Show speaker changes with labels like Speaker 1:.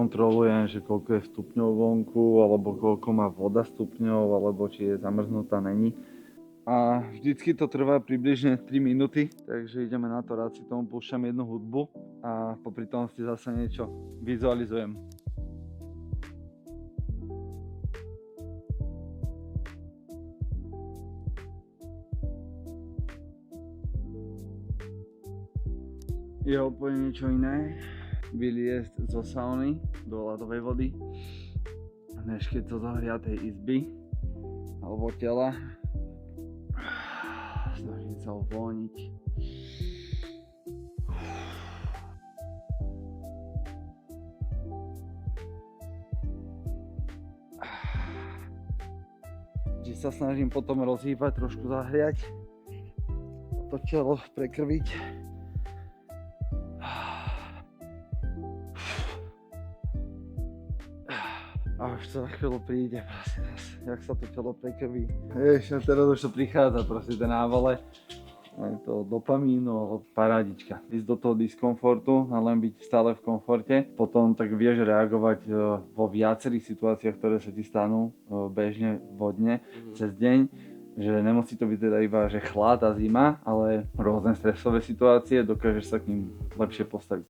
Speaker 1: nekontrolujem, že koľko je stupňov vonku, alebo koľko má voda stupňov, alebo či je zamrznutá, není. A vždycky to trvá približne 3 minúty, takže ideme na to, rád si tomu púšťam jednu hudbu a popri tom si zase niečo vizualizujem. Je úplne niečo iné vyliezť zo sauny do ľadovej vody, než keď zo zahriatej izby alebo tela. Snažím sa uvoľniť. Vždy sa snažím potom rozhýbať, trošku zahriať, to telo prekrviť. A už to za chvíľu príde, proste zase, jak sa to telo prekrví. Vieš, teraz už to prichádza, proste ten návale, aj to dopamínu, alebo parádička. Ísť do toho diskomfortu a len byť stále v komforte. Potom tak vieš reagovať vo viacerých situáciách, ktoré sa ti stanú bežne vodne cez deň. Že nemusí to byť teda iba že chlad a zima, ale rôzne stresové situácie, dokážeš sa k ním lepšie postaviť.